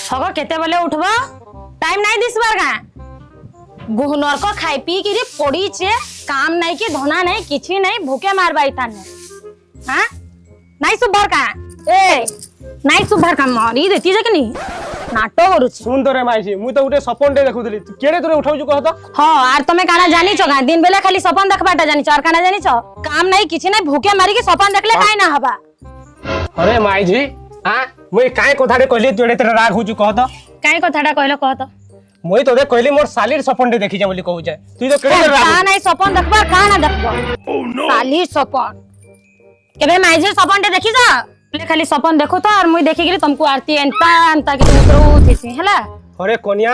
सग केते बेले उठबो टाइम नहीं दिसबार का गुहनर को खाई पी के पड़ी छे काम नहीं कि धोना नहीं किछि नहीं भूखे मारबाई ताने हां नहीं सुबर का ए नहीं सुबर का मारी देती जे कि नहीं नाटक करू सुन तो रे माइजी मु तो उठे सपन दे देखुतली तू केड़े तोरे उठाउ कह तो हां आर तमे काना जानी छ का दिन बेला खाली सपन देखबाटा जानी छ और काना जानी छ काम नहीं किछि नहीं भूखे मारी के सपन देखले काई ना हबा अरे माइजी हां मुई काई कथाडे कहली तोड़े तेरे राग होजु कह तो काई कथाडा कहलो कह तो मुई तो दे कहली मोर सालीर सपन दे देखि जा बोली कहू जाय तू तो केड़े राग का नहीं सपन देखबा का ना देखबो साली सपन केबे माइजे सपन दे देखि जा ले खाली सपन देखो तो और मुई देखि गिरी तुमको आरती एंता कि तुम उतरो थेसी हला अरे कोनिया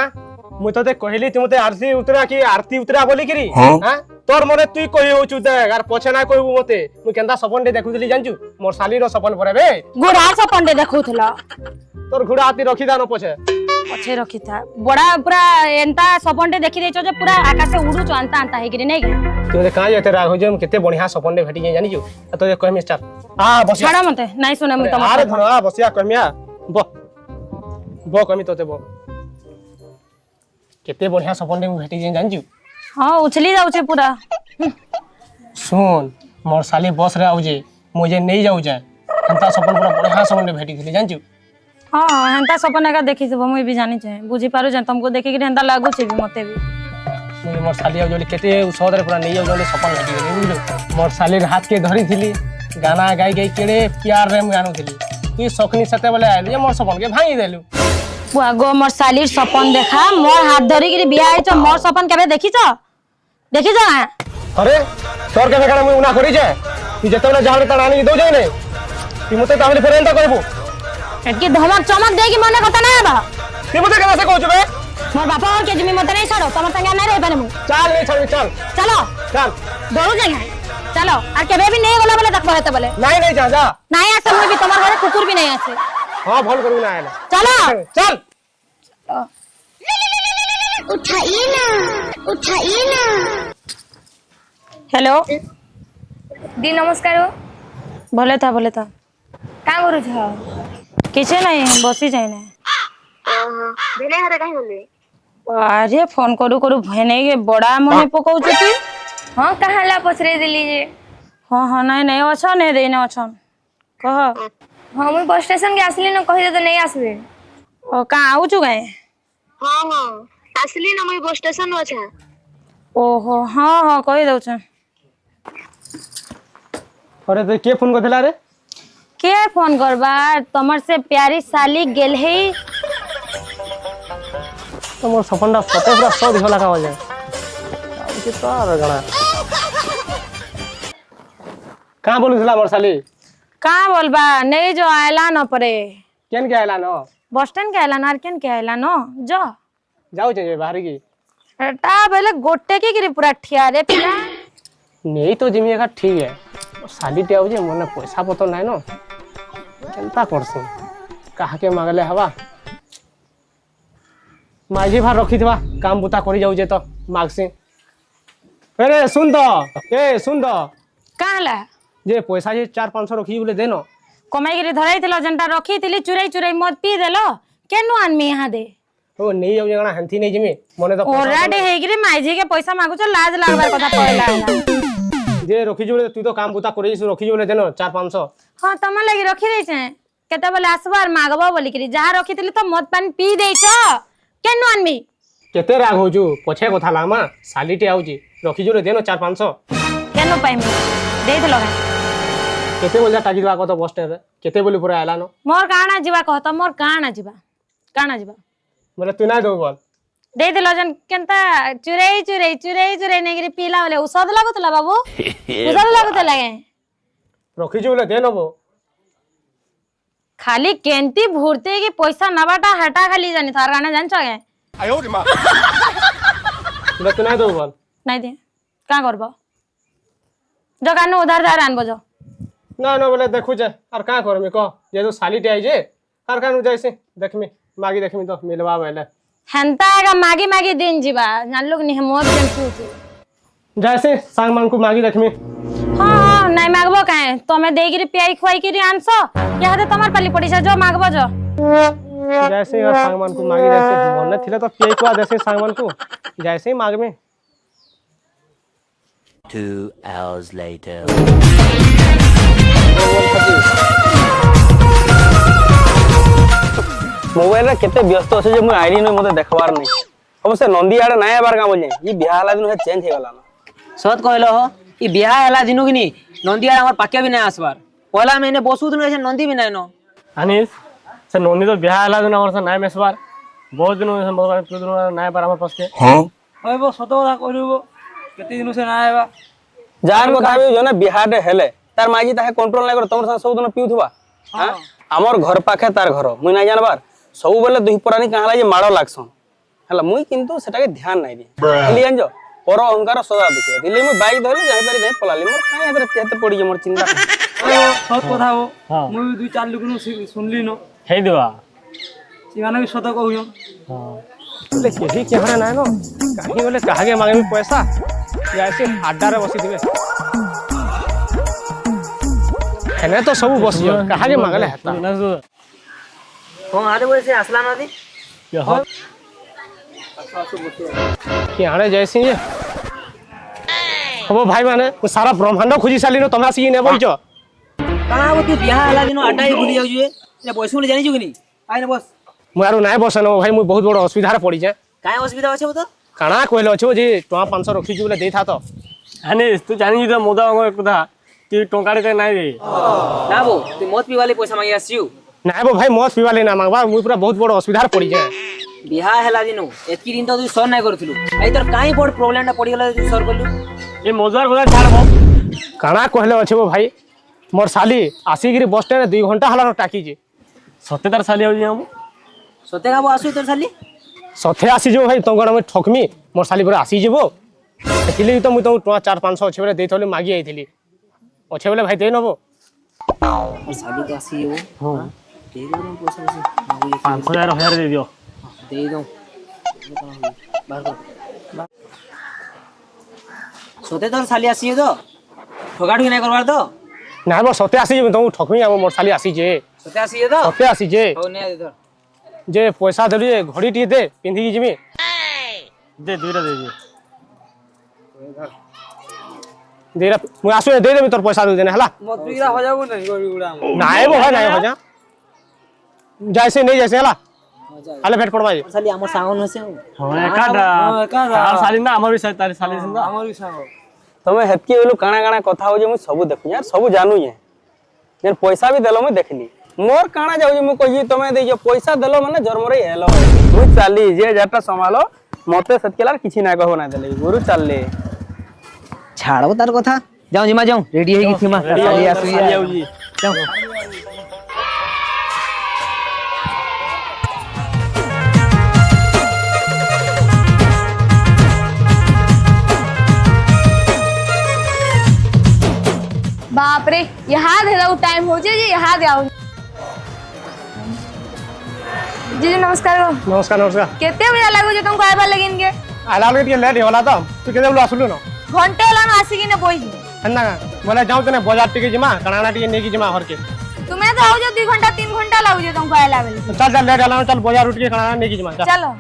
मु तो दे कहली तू मते आरती उतरा कि आरती उतरा बोली करी हां तोर मने तू कहि होचु दे यार पछे ना कहबू मते मु केंदा सपन दे देखुतली जानजू मोर सालीर सपन परे बे गुड़ा सपन दे देखुथला तोर घुड़ा हाथी रखी दानो पछे पछे रखी था बड़ा पूरा एंता सपन दे देखि देचो जे पूरा आकाश से उडू छ अंता अंता हे गिरी नै तू दे काई एते राग हो जे केते बढ़िया सपन दे भेटी जानी जो तो दे कहमी स्टार हां बस छाड़ा मते नहीं सुने मु तम अरे धरा बसिया कहमिया बो कहमी तोते बो केते बढ़िया सपन दे भेटी जानी जो हां उछली जाउ छे पूरा सुन मोर साली बस रे आउ जे मुझे नहीं जाउ जाए अंता सपन पूरा बढ़िया सपन दे भेटी थली जानजू हां हंता सपन का देखि सब मुई भी जानि छे बुझी पारु जे तुमको देखि के हंता लागु छे भी मते भी मुझे मोर साली आउ जोली केते उसद रे पूरा नहीं जाउ जोली सपन भेटी गली बुझलो मोर साली हाथ के धरी थली गाना गाई गाई केड़े प्यार रे गानो थली तू सखनी सते बेले आइलु मोर सपन के भांगी देलु बुआ गो मोर सालीर सपन देखा मोर हाथ धरी के बिया आइ छ मोर सपन केबे देखि छ अरे तोर केबे काना मुई उना करी जे तू जतले जाहले त रानी दो जाय नै तू मते ताहले फेर एंता करबो एटकी धमक चमक दे की मने कथा ना बा तू मते केना से कहू छबे मोर बापा और के जिमी मते नहीं छाड़ो तमर संगे नहीं रह पाने मु चल नहीं छाड़ चल चलो चल दौड़ू जाए चलो और केबे भी नहीं बोला बोले देखबो हेते बोले नहीं जा नहीं आसे मुई भी तमर घरे कुकुर भी नहीं आसे हां भल करू ना आले चलो चल उठाइए ना हेलो दी नमस्कार बोले था का करू छ किछे नहीं बसी जाए ना भेले हरे काहे बोले अरे फोन करू भने के बड़ा मने पकाउ छती हां कहाला पछरे दिली जे हां नहीं अच्छा नहीं देने अच्छा कह हां मुई बस स्टेशन के आसली न कहि दे तो नहीं आसबे ओ का आउ छु गए हां आसली न मुई बस स्टेशन न छ ओहो हां कहि दउ छ अरे तो के फोन करथला रे के फोन करबा तमर से प्यारी साली गेल है तो मोर सपनडा फटे पूरा सौ दिखला का हो जाए कि तार गणा का बोलुथला मोर साली का बोलबा नहीं जो आयला न परे केन के आइला न बस स्टैंड के आयला न केन के आयला न जो जाऊ जे बाहर की एटा बेले गोटे के गिरी पूरा ठिया रे पिला नहीं तो जिमी का ठीक है साली टे आउ जे मोने पैसा पतो নাই न केनता करसे काहा के मागले हवा माझी भार रखी थवा काम बुता करी जाऊ जे तो मागसे अरे सुन तो काहला जे पैसा जे 4-500 रखी बोले देनो कमाई गिरी धराई थिलो जनता रखी थिली चुराई मत पी देलो केनु आनमी यहां दे ओ नहीं जाऊ जणा हंथी नहीं जिमी मोने तो ओराडे हेगिरी माइजी के पैसा मागु छ लाज लागबार कथा पहला जे रखी जोले तू तो काम बुता करी रखी जोले देनो 4-500 हां तम लागि रखी दै छै केते बेले आसबार मागबो बोली करी जहां रखी थिली तो मत पानी पी दै छ केनु आनमी केते राग होजु पछे कथा लामा सालीटे आउजी रखी जोले देनो 4-500 केनु पाइमी दे देलो केते बोलजा टाकी दवा को तो बस स्टैंड रे केते बोली पूरा आला न मोर काना जीवा कहत मोर काना जीवा बोले तू ना दो बोल दे देलो जन केनता चुराई नेगिरी पीला वाले उसाद लागतला बाबू उसाद लागतला के रखी जोले देनो बो खाली केंती भूरते की पैसा नबाटा हटा खाली जानी थार गाना जान छगे आयो रे मां बोले तू ना दो बोल नहीं दे का करबो जो कानो उधार दार आनबो जो ना बोले देखु जे और का करमी को जे तो सालीटे आई जे और कानु जैसे देखमी मागी देखमी तो मिलवा बेले हंता का मागी दिन जीवा जान लोग नि मोर जन छू जैसे सांग मान को मागी देखमी हां नहीं मागबो काहे तमे देगिरी पियाई खुआई किरी आनसो या दे तमार पाली पड़ी जो मागबो जो जैसे ही सामान को मांगी जैसे मन थिले तो पिए को जैसे सामान को जैसे ही मांग में 2 hours later. मोबाइल रे केते व्यस्त अछि जे मु आइली न मते देखबार नै अवश्य नंदी आड़े नै आबार का बोल ई बियाह हला दिन चेंज हे गला ना सत कहलो हो ई बियाह हला दिनु कि नी नंदी हमर पाके भी नै आसबार पहला महीने बसु दिन से नंदी भी नै न अनिस से नोनी तो बियाह हला दिन हमर से नाय मेसबार बहुत दिन से मोबाइल पे दिन नाय बार हमर पास के ओए बो सत কথা कहलु केते दिन से नै आबा जार কথা भी जने बियाह रे हेले तार माजी ताहे कंट्रोल नै कर तमर सा सब दिन पिउथबा हां हमर घर पाखे तार घर मुई नै जानबार सब बेले दुही पुरानी कहला जे माड़ो लागसन हला मुई किंतु सेटा के ध्यान नै दे खाली जानजो पर अहंकार सदा देखे दिले मुई बाइक धरली जाई पारी जाई पलाली मोर काई एतरे तेते पड़ी जे मोर चिंता सत কথা हो मुई दुई चार लुकनु सुनली न हे देवा सिमाना भी सत कहू हां बोले केही केहरा नाय न काहे बोले काहे मांगे पैसा जैसे अड्डा रे बसी दिबे एने तो सब बसियो काहे मांगले हेता हां आरे बोले असला नदी कि आने जैसे ये हो भाई माने सारा ब्रह्मांड खोजी साली न तमरा सी ने बोलछो काना हो तू बियाह हला दिन अड्डा ही भूली जाउ जे ए पैसा जानि छु कि नी आइ न बस मुआरो नाय बसन भाई मु बहुत बड़ असुविधा रे पड़ी जे काहे असुविधा अछि बता काना कहले अछो जे टका 500 रखी छु बोले दे था तो अने तू जानि जे मोदा कथा कि टंकाड़े ते नाय दे ना बो तू मत पीवाले पैसा मांगी आसियो नाय बो भाई मत पिवाले ना मांगबा मु पूरा बहुत बड़ असुविधा रे पड़ी जे बियाह हला दिनु एतकी दिन तो तू सर नै करथिलु एई तोर काई बड़ प्रॉब्लम ना पड़ी गेला तू सर करलु ए मजार बजार छाड़बो काना कहले अछो भाई मोर साली आसीगिरी बस स्टैंड 2 घंटा हला टाकी जे सत्य तार साली आउ हम सते का बो आसु तोर साली सथे आसी जो भाई तंगड़ में ठकमी मोर साली पर आसी जेबो एथिले तो मु तो 4-500 अच्छे बेले देथले मागी आइथिली अच्छे बेले भाई दे नबो और साली तो आसी हो हां दे दो पैसा 500,000 दे दियो दे दो बाहर कर सते तोर साली आसी तो ठगाड़ के नै करबार तो ना बो सते आसी जे तो ठकमी आ मोर साली आसी जे सते आसी तो सते आसी जे हो नै दे धर जे पैसा देली घड़ी टी दे पिंधी की जिमी दे दुइरा दे दे देरा मु आसु दे दे तोर पैसा दे देना हला मत पीरा हो जाबो नै गड़ी गुड़ा नाय बो भाई नाय हो जा जैसे नहीं जैसे हला हले भेट पड़बा जे साली हमर सावन होसे हां एकाडा तार साली ना हमर भी तार साली संदा हमर भी सावन तमे हेतकी बोलू काना काना कथा हो जे मु सब देखु यार सब जानू ये जन पैसा भी देलो मु देखली मोर काना जाउ जे मु कहि तमे दे जे पैसा देलो माने जर्मरे हेलो मु चाली जे जाटा संभालो मते सतकेलार किछि ना कहबो ना देले गुरु चालले छाड़ो तार कथा जाऊ जिमा जाऊ रेडी है कि थीमा साली आसु जी जाऊ बाप रे यहाँ दे दो टाइम हो जे यहाँ दे आओ जी नमस्कार नमस्कार नमस्कार केते बजे लागो जे तुमको आइबा लगिन के आला के लेट होला तो तू केते बोल आसलु न घंटे होला न आसी किने बोई हन्ना बोले जाऊ तने बाजार टिके जिमा कणाना टिके नेकी जिमा हर के तुम्हें तो आओ जो 2 घंटा 3 घंटा लागो जे तुमको आइला बेले चल चल लेट आला चल बाजार उठ के कणाना नेकी जिमा चलो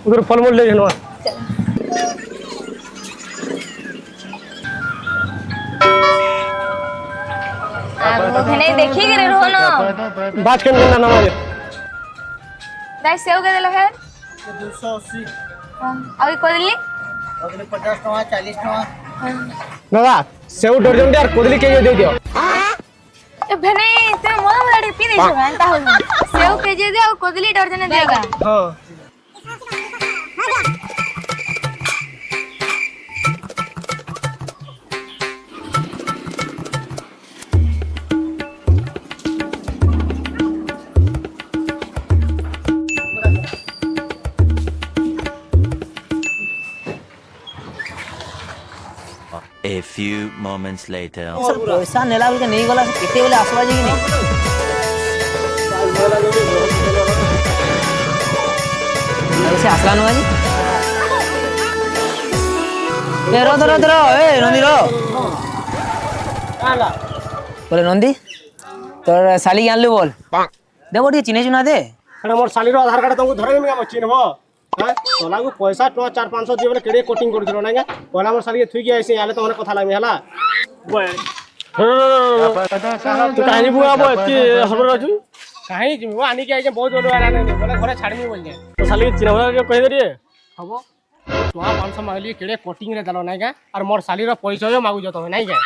उधर फल मूल ले जनो नहीं देखी के रहो ना बात के ना नमाज दाई सेव के देला है 280 अभी कोदली अगले 50 टका 40 टका दादा सेव दर्जन यार कोदली के दे दियो ए भने ते मोला मोला पी दे छ घंटा हो सेव केजी दे और कोदली दर्जन देगा हां A few moments later. Sir पैसा नेला के नहीं गला केते बेले आसवा जे कि नहीं ऐसे आसला न आज ए रो ए नंदी रो काला बोले नंदी तोर साली आनलु बोल देखो ଟିକେ ଚିହ୍ନେ ଚୁନା ଦେ अरे मोर साली रो आधार कार्ड तुमको धरे में हम चिन्हबो हां तोला को पैसा 4-500 दियो बोले केड़े कोटिंग कर दिलो नागा पहला मोर साली के थुई के आइसे आले तोने कथा लागमे हला तू कहानी बुआ बो के हमर राजू काहे जिमो आनी के आइजे बहुत बोलो आने बोले घरे छाड़मी बोल जे तो साली के चिन्हबो के कह दे हबो 500 मागली केड़े कोटिंग रे दलो नागा और मोर साली रो पैसा मागु जतो नाही के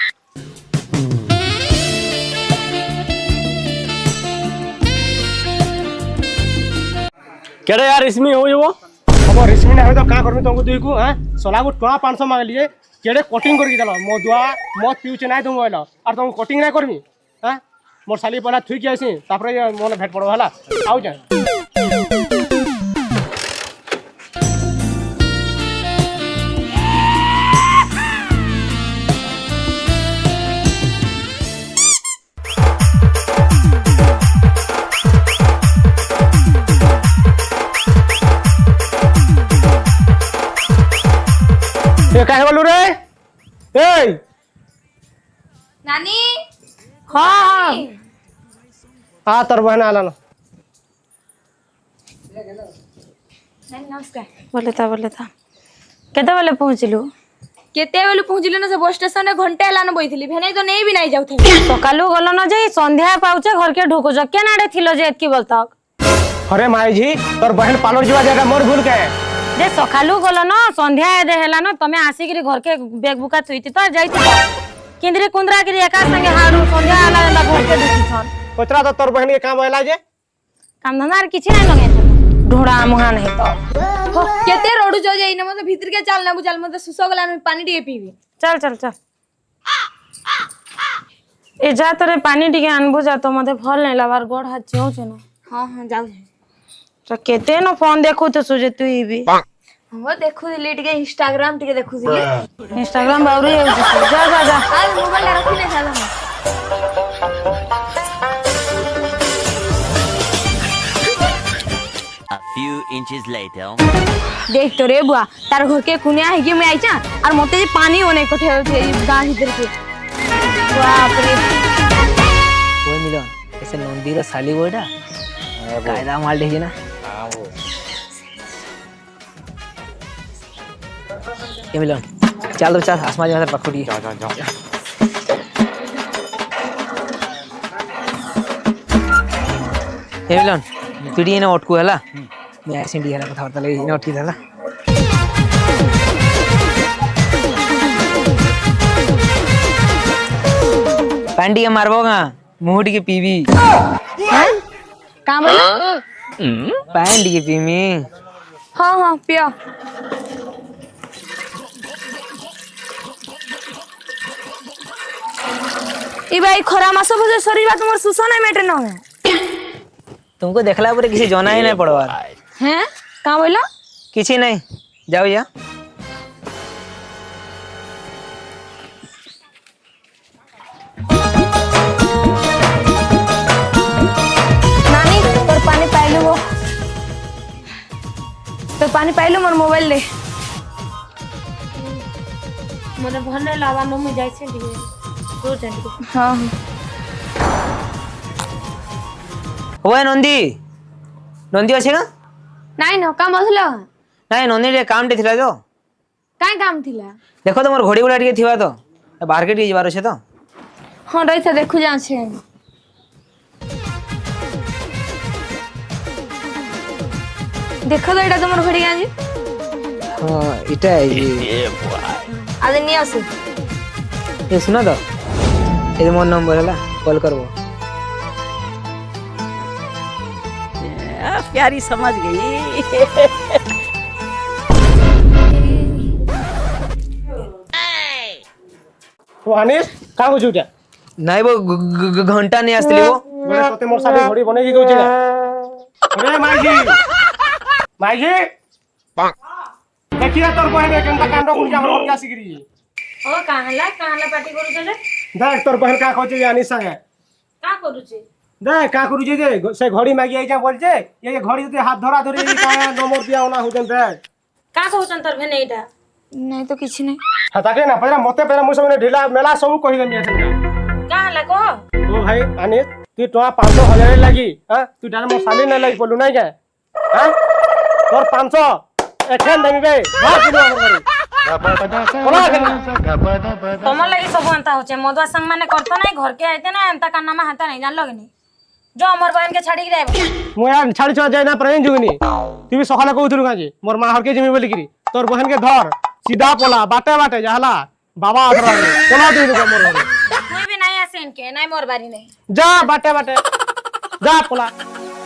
केड़े यार इसमें हो वो अब रिस्मी ना हो तो का करबी तुमको दुई को हां सोला को 500 मांग लिए केड़े कटिंग करके दलो मो दुआ मत पिउछ नाही तुम बोलो और तुम कटिंग ना करबी हां मोर साली पहला थुई के आसी तापरे मोने भेट पड़ो हला आउ जा काहे बोलू रे ए नानी हाँ आ तोर बहन आला न नानी नमस्कार बोले था केते बेले पहुँचलु केते बेलु पहुँचलु ना से बस स्टेशन रे घंटे हेलान बइथिली भेनै तो नै भी नै जाउथे सकालू गलो न जे संध्या पाउचे घर के ढुकुछ के नाडे थिलो जे एतकी बोल तक अरे माई जी तोर बहन पालोर जीवा जागा मोर भूल के जे सकालू गलो न संध्या दे हेला न तमे आसी घर के बेग बुका थुईती तो जाईती किंद्री कुंद्रा गिरी एका संगे हारू संध्या आला ना घर के ढुकीछन कोतरा तो तोर बहन के काम होला जे काम धंधा किछि नै लगे ढोड़ा मुहा नहीं तो केते रोडू जो जाई न मते भीतर के चाल ना बुझाल मते सुसो गला में पानी टिके पीबी चल ए जा तोरे पानी टिके अनबु जा तो मते भल नै लाबार गोड़ हाथ चियो छ न हां जाऊ तो केते न फोन देखु तो सुजे तू भी हम देखु दिली टिके इंस्टाग्राम टिके देखु दिली इंस्टाग्राम बाउरी जा आ मोबाइल रखी नै साला A few inches later. देख तो रे बुआ तार घर के कुनिया है कि मैं आइचा और मते पानी होने को ठेल छे गांव भीतर के बाप रे ओए मिलन ऐसे नंदी रो साली बोडा कायदा माल देजे ना ये मिलन चल आसमान में पकड़ी जाओ ये मिलन तुडी ने अटकू हला मैं ऐसे डी हला कथा वार्ता लगे ने अटकी हला पांडी के मारबोगा मुहडी के पीवी हैं काम है पांडी के पीमी हां पियो ई भाई खरा मास बजे शरीर तुमर सुसो नहीं मेटे न तुमको देखला पर किसी जाना ही नहीं पड़वार हैं का बोला किसी नहीं जाओ या नानी तोर पानी पाइलु वो तो पानी पाइलु मोर मोबाइल ले मने भल नै लाबा न मु जाय छै दिगे तो जंडी हां ओए नंदी नंदी अछि ना नाइ न काम असलो नहीं नंदी रे काम टे थिला जो काई काम थिला देखो तुमर घोड़ी गुड़ा टिके थिवा तो मार्केट के जबार छै तो हां रही था देखु जा छे देखो तो एटा तुमर घड़ी गाजी हां इटा ये आज नहीं आसे ये सुना तो ये मोर नंबर हला कॉल करबो प्यारी समझ गई वानिस का हो जुटा नहीं वो घंटा नहीं आस्तली वो बोले तोते मोर साली घोड़ी बने की कहू छै अरे माई जी देखिए तोर बहन केनता कांड कुल के हमर क्या सिगरी ओ काहला पार्टी करू चले देख तोर बहन का कहै छै यानी संगे का करू छी देख का करू जे से घोड़ी मागी आई जा बोल छै ये घोड़ी ते हाथ धरा धरी का नंबर दिया होना हो जन देख का कहू चन तोर भेने इटा ନାଇଁ ତ କିଛି ନାହିଁ। ତାକେ ନା ପରା ମତେ ପରା ମୁଁ ସବୁ ଢିଲା ମେଲା ସବୁ କହିଦେମି ଏଥର କାଁ ହେଲା କହ ଓ ଭାଇ ଆନି তুই টଙ୍କା 500 1000 লাগি হ্যাঁ তুই ডান মোর সালি না লাগি বলু নাই কে হ্যাঁ তোর 500 এখন দেবি বে ভাগ দিও আমার ঘরে কোলা কেন তোমার লাগি सब अंता होचे मदुआ संग माने करतो नहीं घर के आइते ना अंता का नाम हाता नहीं जानलो कि नहीं जो हमर बहन के छाड़ी के रहबो মু আর ছাড়ি ছ যাই না প্রেম জুগনি তুই বি সকালে কইতুলু কাজে মোর মা হরকে জিমি বলি কিরি তোর বহন কে ধর सीधा पोला बाटे बाटे जाला बाबा आधरा कोला दे दो मोर घरे कोई भी नहीं आसे इनके नहीं मोर बारी नहीं जा बाटे बाटे जा पोला